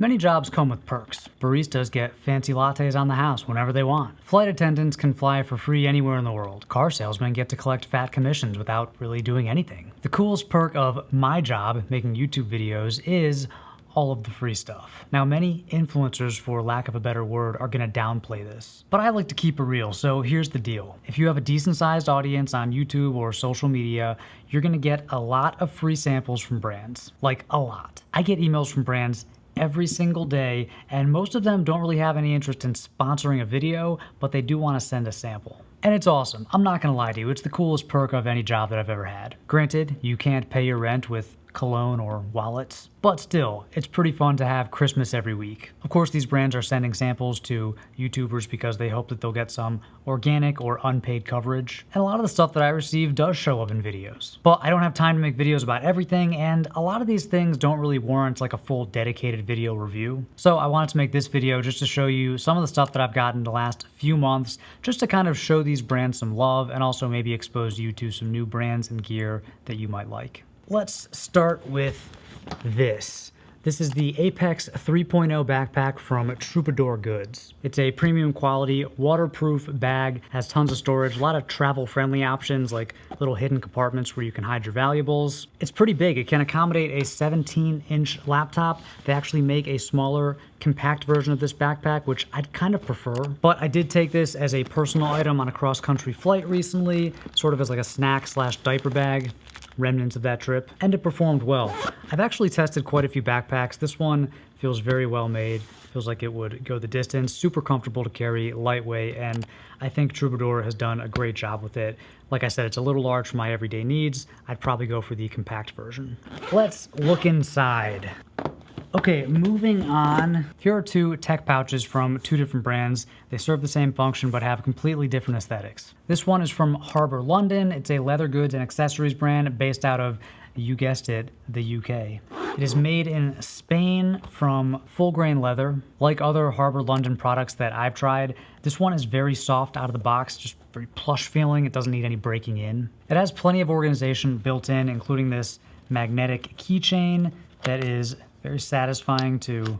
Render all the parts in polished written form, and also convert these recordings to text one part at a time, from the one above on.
Many jobs come with perks. Baristas get fancy lattes on the house whenever they want. Flight attendants can fly for free anywhere in the world. Car salesmen get to collect fat commissions without really doing anything. The coolest perk of my job, making YouTube videos, is all of the free stuff. Now, many influencers, for lack of a better word, are gonna downplay this. But I like to keep it real, so here's the deal. If you have a decent sized audience on YouTube or social media, you're gonna get a lot of free samples from brands. Like, a lot. I get emails from brands every single day, and most of them don't really have any interest in sponsoring a video, but they do want to send a sample. And it's awesome. I'm not gonna lie to you, it's the coolest perk of any job that I've ever had. Granted, you can't pay your rent with Cologne or wallets, but still, it's pretty fun to have Christmas every week. Of course, these brands are sending samples to YouTubers because they hope that they'll get some organic or unpaid coverage, and a lot of the stuff that I receive does show up in videos. But I don't have time to make videos about everything, and a lot of these things don't really warrant like a full dedicated video review. So I wanted to make this video just to show you some of the stuff that I've gotten the last few months, just to kind of show these brands some love and also maybe expose you to some new brands and gear that you might like. Let's start with this. This is the Apex 3.0 backpack from Troubadour Goods. It's a premium quality, waterproof bag, has tons of storage, a lot of travel-friendly options like little hidden compartments where you can hide your valuables. It's pretty big. It can accommodate a 17-inch laptop. They actually make a smaller, compact version of this backpack, which I'd kind of prefer. But I did take this as a personal item on a cross-country flight recently, sort of as like a snack/diaper bag. Remnants of that trip, and it performed well. I've actually tested quite a few backpacks. This one feels very well made, feels like it would go the distance, super comfortable to carry, lightweight, and I think Troubadour has done a great job with it. Like I said, it's a little large for my everyday needs. I'd probably go for the compact version. Let's look inside. Okay, moving on. Here are two tech pouches from two different brands. They serve the same function but have completely different aesthetics. This one is from Harbour London. It's a leather goods and accessories brand based out of, you guessed it, the UK. It is made in Spain from full grain leather. Like other Harbour London products that I've tried, this one is very soft out of the box, just very plush feeling. It doesn't need any breaking in. It has plenty of organization built in, including this magnetic keychain that is very satisfying to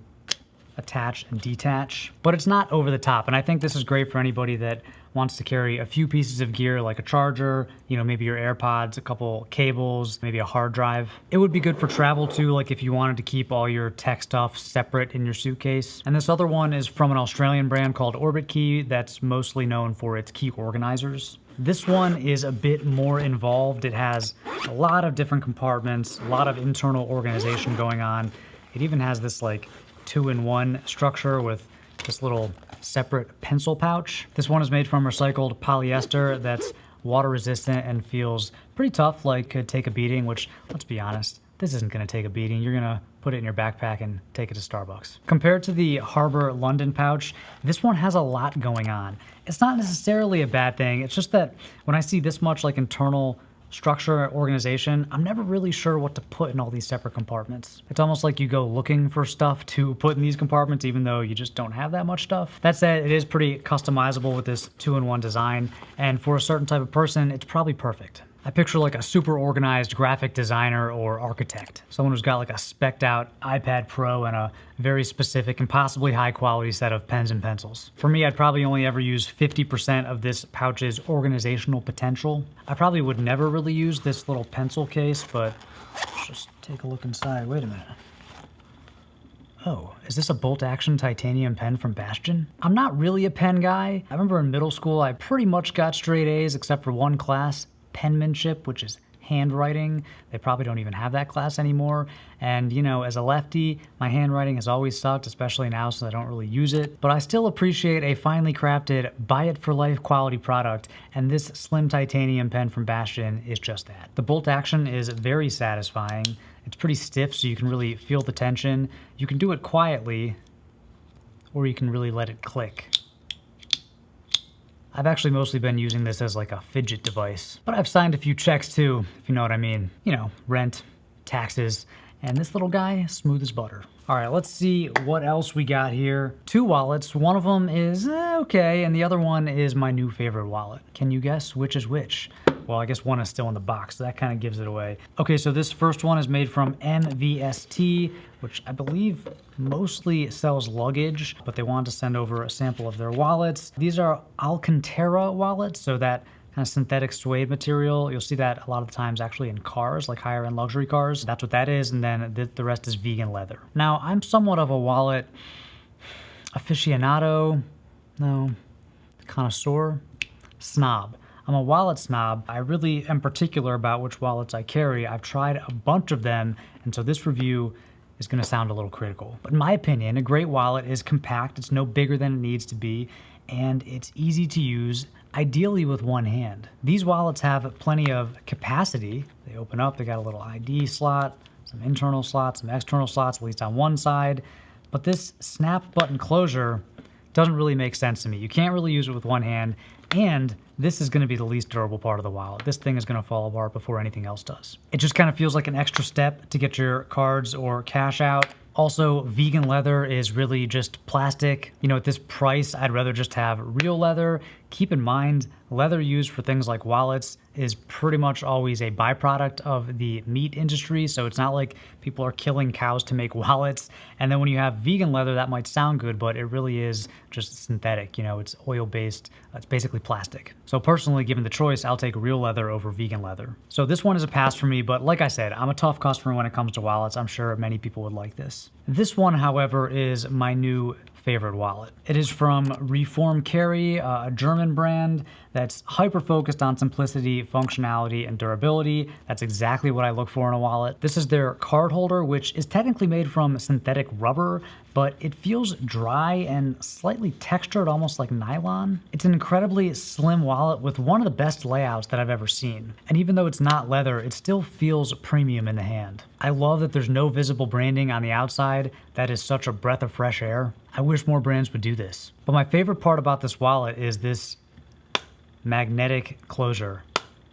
attach and detach, but it's not over the top. And I think this is great for anybody that wants to carry a few pieces of gear like a charger, you know, maybe your AirPods, a couple cables, maybe a hard drive. It would be good for travel too, like if you wanted to keep all your tech stuff separate in your suitcase. And this other one is from an Australian brand called Orbitkey that's mostly known for its key organizers. This one is a bit more involved. It has a lot of different compartments, a lot of internal organization going on. It even has this like 2-in-1 structure with this little separate pencil pouch. This one is made from recycled polyester that's water resistant and feels pretty tough, like could take a beating, which, let's be honest, this isn't gonna take a beating. You're gonna put it in your backpack and take it to Starbucks. Compared to the Harbour London pouch, this one has a lot going on. It's not necessarily a bad thing. It's just that when I see this much like internal structure or organization, I'm never really sure what to put in all these separate compartments. It's almost like you go looking for stuff to put in these compartments even though you just don't have that much stuff. That said, it is pretty customizable with this 2-in-1 design, and for a certain type of person, it's probably perfect. I picture like a super organized graphic designer or architect, someone who's got like a spec'd out iPad Pro and a very specific and possibly high quality set of pens and pencils. For me, I'd probably only ever use 50% of this pouch's organizational potential. I probably would never really use this little pencil case, but let's just take a look inside. Wait a minute. Oh, is this a bolt action titanium pen from Bastion? I'm not really a pen guy. I remember in middle school, I pretty much got straight A's except for one class, penmanship, which is handwriting. They probably don't even have that class anymore. And you know, as a lefty, my handwriting has always sucked, especially now since I don't really use it. But I still appreciate a finely crafted, buy it for life quality product, and this slim titanium pen from Bastion is just that. The bolt action is very satisfying. It's pretty stiff, so you can really feel the tension. You can do it quietly, or you can really let it click. I've actually mostly been using this as like a fidget device, but I've signed a few checks too, if you know what I mean. You know, rent, taxes, and this little guy, smooth as butter. All right, let's see what else we got here. Two wallets, one of them is okay, and the other one is my new favorite wallet. Can you guess which is which? Well, I guess one is still in the box, so that kind of gives it away. Okay, so this first one is made from MVST, which I believe mostly sells luggage, but they wanted to send over a sample of their wallets. These are Alcantara wallets, so that kind of synthetic suede material. You'll see that a lot of the times actually in cars, like higher end luxury cars. That's what that is, and then the rest is vegan leather. Now, I'm somewhat of a wallet aficionado, no, connoisseur, snob. I'm a wallet snob. I really am particular about which wallets I carry. I've tried a bunch of them, and so this review is going to sound a little critical. But in my opinion, a great wallet is compact, it's no bigger than it needs to be, and it's easy to use, ideally with one hand. These wallets have plenty of capacity. They open up, they got a little ID slot, some internal slots, some external slots, at least on one side. But this snap button closure doesn't really make sense to me. You can't really use it with one hand, and this is going to be the least durable part of the wallet. This thing is going to fall apart before anything else does. It just kind of feels like an extra step to get your cards or cash out. Also, vegan leather is really just plastic. You know, at this price, I'd rather just have real leather. Keep in mind, leather used for things like wallets is pretty much always a byproduct of the meat industry, so it's not like people are killing cows to make wallets. And then when you have vegan leather, that might sound good, but it really is just synthetic. You know, it's oil-based, it's basically plastic. So personally, given the choice, I'll take real leather over vegan leather. So this one is a pass for me, but like I said, I'm a tough customer when it comes to wallets. I'm sure many people would like this. This one, however, is my new favorite wallet. It is from Reform Carry, a German brand that's hyper-focused on simplicity, functionality, and durability. That's exactly what I look for in a wallet. This is their card holder, which is technically made from synthetic rubber, but it feels dry and slightly textured, almost like nylon. It's an incredibly slim wallet with one of the best layouts that I've ever seen. And even though it's not leather, it still feels premium in the hand. I love that there's no visible branding on the outside. That is such a breath of fresh air. I wish more brands would do this. But my favorite part about this wallet is this magnetic closure.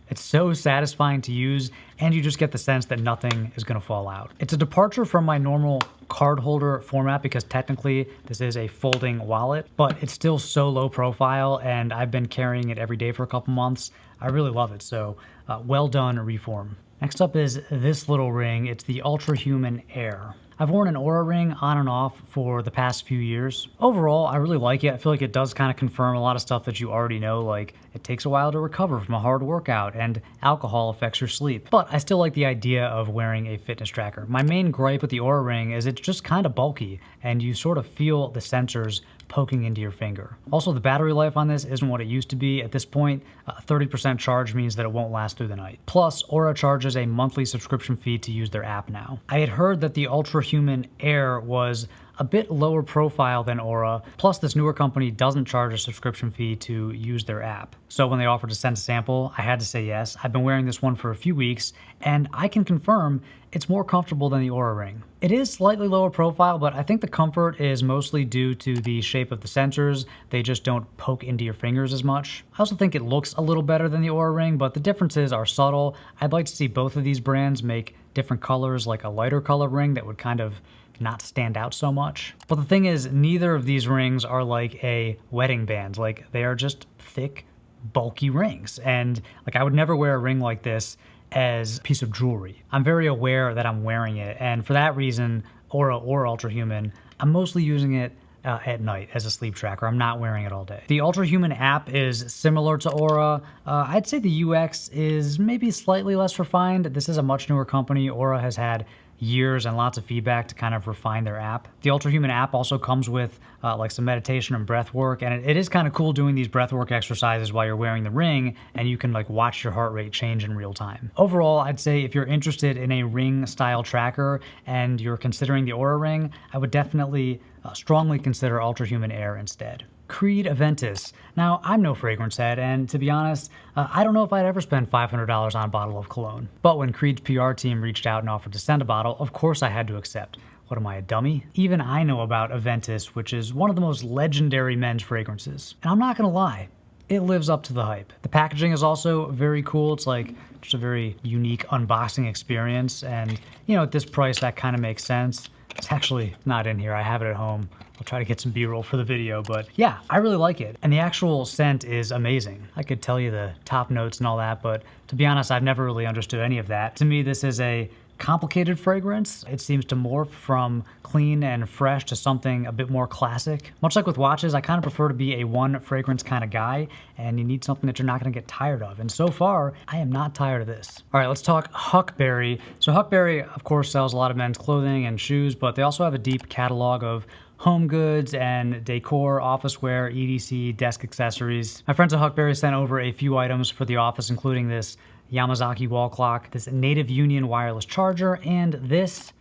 It's so satisfying to use, and you just get the sense that nothing is going to fall out. It's a departure from my normal card holder format because technically this is a folding wallet, but it's still so low profile, and I've been carrying it every day for a couple months. I really love it, so well done, Reform. Next up is this little ring. It's the Ultrahuman Air. I've worn an Aura ring on and off for the past few years. Overall, I really like it. I feel like it does kind of confirm a lot of stuff that you already know, like it takes a while to recover from a hard workout and alcohol affects your sleep. But I still like the idea of wearing a fitness tracker. My main gripe with the Aura ring is it's just kind of bulky and you sort of feel the sensors poking into your finger. Also, the battery life on this isn't what it used to be. At this point, a 30% charge means that it won't last through the night. Plus, Aura charges a monthly subscription fee to use their app now. I had heard that the Ultrahuman Air was a bit lower profile than Aura, plus this newer company doesn't charge a subscription fee to use their app. So when they offered to send a sample, I had to say yes. I've been wearing this one for a few weeks, and I can confirm it's more comfortable than the Aura ring. It is slightly lower profile, but I think the comfort is mostly due to the shape of the sensors. They just don't poke into your fingers as much. I also think it looks a little better than the Aura ring, but the differences are subtle. I'd like to see both of these brands make different colors, like a lighter color ring that would kind of not stand out so much. But the thing is, neither of these rings are like a wedding band. Like, they are just thick, bulky rings. And like, I would never wear a ring like this as a piece of jewelry. I'm very aware that I'm wearing it, and for that reason, Aura or Ultrahuman, I'm mostly using it at night as a sleep tracker. I'm not wearing it all day. The Ultrahuman app is similar to Aura. I'd say the UX is maybe slightly less refined. This is a much newer company. Aura has had years and lots of feedback to kind of refine their app. The Ultrahuman app also comes with like some meditation and breath work, and it is kind of cool doing these breath work exercises while you're wearing the ring, and you can like watch your heart rate change in real time. Overall, I'd say if you're interested in a ring style tracker and you're considering the Aura ring, I would definitely strongly consider Ultrahuman Air instead. Creed Aventus. Now, I'm no fragrance head, and to be honest, I don't know if I'd ever spend $500 on a bottle of cologne. But when Creed's PR team reached out and offered to send a bottle, of course I had to accept. What am I, a dummy? Even I know about Aventus, which is one of the most legendary men's fragrances. And I'm not gonna lie, it lives up to the hype. The packaging is also very cool. It's like just a very unique unboxing experience, and you know, at this price that kind of makes sense. It's actually not in here. I have it at home. I'll try to get some B-roll for the video, but yeah, I really like it. And the actual scent is amazing. I could tell you the top notes and all that, but to be honest, I've never really understood any of that. To me, this is a complicated fragrance. It seems to morph from clean and fresh to something a bit more classic. Much like with watches, I kind of prefer to be a one fragrance kind of guy, and you need something that you're not gonna get tired of. And so far, I am not tired of this. All right, let's talk Huckberry. So Huckberry, of course, sells a lot of men's clothing and shoes, but they also have a deep catalog of home goods and decor, office wear, EDC, desk accessories. My friends at Huckberry sent over a few items for the office, including this Yamazaki wall clock, this Native Union wireless charger, and this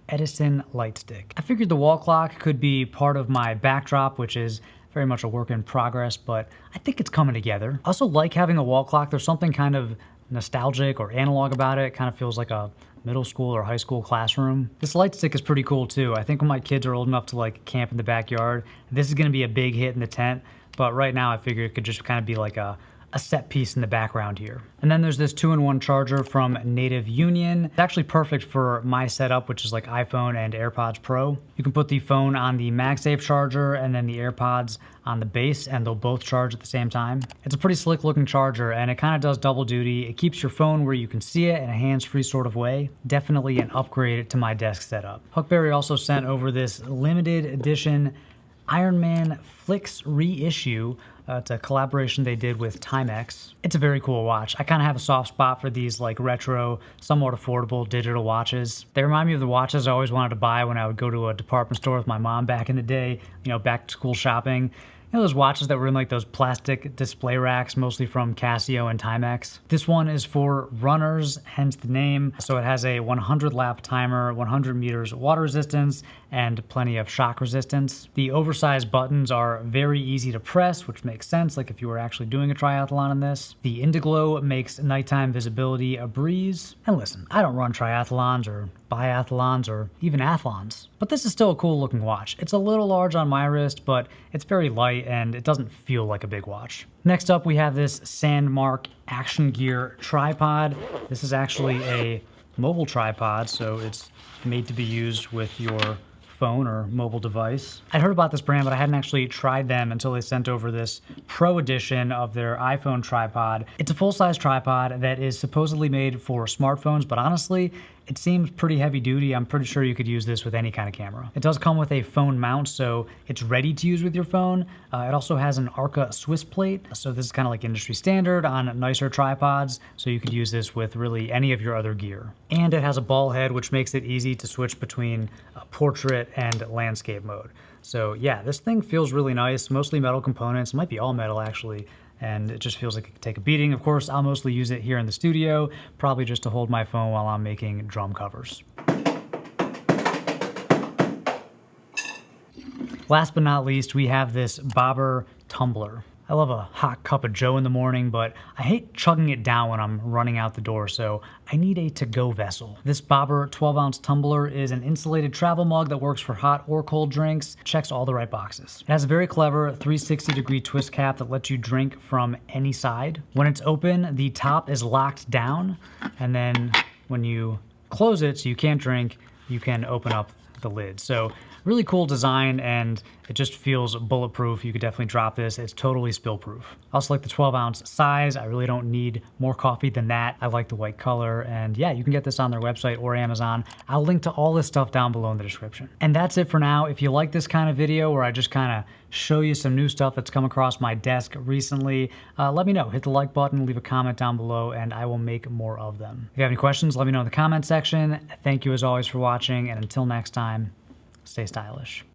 Edison light stick. I figured the wall clock could be part of my backdrop, which is very much a work in progress, but I think it's coming together. I also like having a wall clock. There's something kind of nostalgic or analog about it. It kind of feels like a middle school or high school classroom. This light stick is pretty cool too. I think when my kids are old enough to like camp in the backyard, this is gonna be a big hit in the tent, but right now I figure it could just kind of be like a set piece in the background here. And then there's this 2-in-1 charger from Native Union. It's actually perfect for my setup, which is like iPhone and AirPods Pro. You can put the phone on the MagSafe charger and then the AirPods on the base, and they'll both charge at the same time. It's a pretty slick looking charger, and it kind of does double duty. It keeps your phone where you can see it in a hands-free sort of way. Definitely an upgrade to my desk setup. Huckberry also sent over this limited edition Iron Man Flicks reissue. It's a collaboration they did with Timex. It's a very cool watch. I kind of have a soft spot for these like retro, somewhat affordable digital watches. They remind me of the watches I always wanted to buy when I would go to a department store with my mom back in the day, you know, back to school shopping. You know those watches that were in like those plastic display racks, mostly from Casio and Timex? This one is for runners, hence the name. So it has a 100 lap timer, 100 meters water resistance, and plenty of shock resistance. The oversized buttons are very easy to press, which makes sense, like if you were actually doing a triathlon in this. The Indiglow makes nighttime visibility a breeze. And listen, I don't run triathlons or biathlons or even athlons, but this is still a cool looking watch. It's a little large on my wrist, but it's very light and it doesn't feel like a big watch. Next up, we have this Sandmark Action Gear tripod. This is actually a mobile tripod, so it's made to be used with your phone or mobile device. I'd heard about this brand, but I hadn't actually tried them until they sent over this Pro edition of their iPhone tripod. It's a full-size tripod that is supposedly made for smartphones, but honestly, it seems pretty heavy duty. I'm pretty sure you could use this with any kind of camera. It does come with a phone mount, so it's ready to use with your phone. It also has an Arca Swiss plate, so this is kind of like industry standard on nicer tripods, so you could use this with really any of your other gear. And it has a ball head, which makes it easy to switch between portrait and landscape mode. So yeah, this thing feels really nice, mostly metal components. It might be all metal actually, and it just feels like it could take a beating. Of course, I'll mostly use it here in the studio, probably just to hold my phone while I'm making drum covers. Last but not least, we have this Bobber Tumbler. I love a hot cup of joe in the morning, but I hate chugging it down when I'm running out the door, so I need a to-go vessel. This Bobber 12-ounce tumbler is an insulated travel mug that works for hot or cold drinks, checks all the right boxes. It has a very clever 360-degree twist cap that lets you drink from any side. When it's open, the top is locked down, and then when you close it so you can't drink, you can open up the lid. So really cool design, and it just feels bulletproof. You could definitely drop this. It's totally spill proof. I also like the 12-ounce size. I really don't need more coffee than that. I like the white color, and yeah, you can get this on their website or Amazon. I'll link to all this stuff down below in the description. And that's it for now. If you like this kind of video where I just kind of show you some new stuff that's come across my desk recently, let me know. Hit the like button, leave a comment down below, and I will make more of them. If you have any questions, let me know in the comment section. Thank you as always for watching, and until next time, stay stylish.